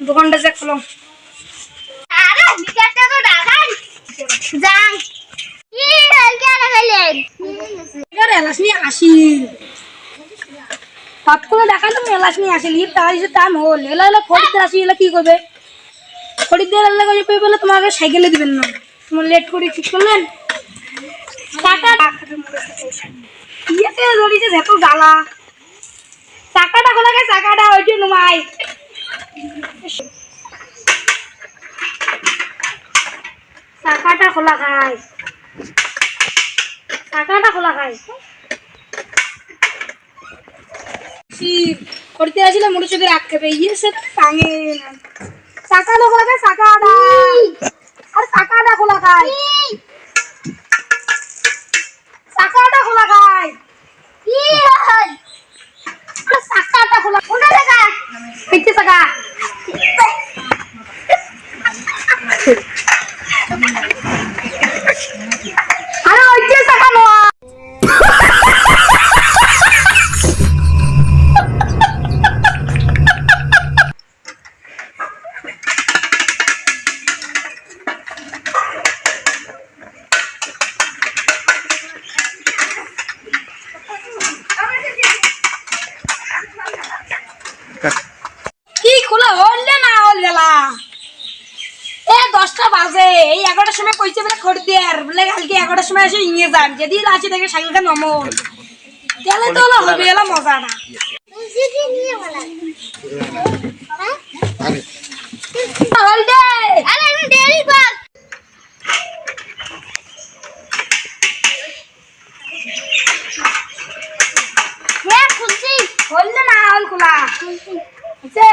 দোকানটা যে খোলো। আরে বিকাশটা তো ডাকান যাং কি হালকা লাগাইলেন এবারে এলাচ নিয়ে আসি পাত করে দেখালো এলাচ নিয়ে আসি লিপ টাকা দিতে টাইম হল এলা এলা খরিদ্দার আসি এলা কি করবে খরিদ্দার এলা করে পেয়ে বলে তোমাকে সাইকেলে দিবেন না তোমার লেট করে ঠিক করলেন টাকা ইয়েতে ধরিছে এত জ্বালা চাকাটা খোলা গে চাকাটা ওইটি নুমাই চাকাটা খোলা খায় চাকাটা খোলা খায় করতে আসলে মোটর চোখে রাখ খাবে ইয়ে সে টাঙে চাকাটা খোলা খায় চাকাটা আর চাকাটা খোলা খায় চাকাটা খোলা খায় কি হয় চাকাটা খোলা কোনটা লাগা পিছে চাকা আরে ওই যে চাকা নোয়া কি খোলা হলে না হলে এ 10টা বাজে এই 11টার সময় কইছে বলে খরিদ্দার বলে কালকে 11টার সময় এসে ইয়ে যান যেদিন আছে দেখে সাইকেলটা নমল তাহলে তো হলো হবে এলা মজা না জিজি নিয়ে বলা হলদে আরে আমি দেরি কর হ্যাঁ খুলছি হললে না হল খোলা আছে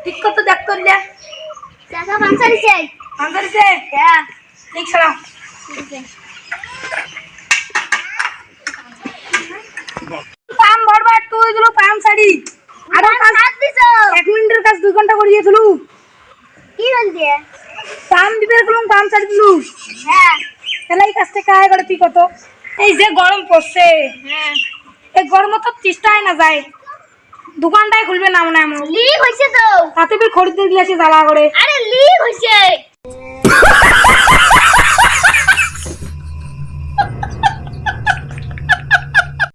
ঠিক কত দেখ করলে চাচা পাঁচশো চাই আন্দারিছে হ্যাঁ ঠিক সরাও পাম ভরবা তুই দিলো পাম শাড়ি আর কাজ হাত দিছো 1 মিনিটের কাজ 2 ঘন্টা করে দিয়েছিল কি বল দিয়ে পাম দিবে গেলুম পাম শাড়ি দিলু হ্যাঁ তাহলে এই কাজটা কায় করে তুই কত এই যে গরম পড়ছে হ্যাঁ এই গরম তো তিস্তায় না যায় দোকানটাই খুলবে না মনে হয় লিক হইছে তো তাতে ফির খরিদ্দার গিয়েছে জ্বালা করে আরে লিক হইছে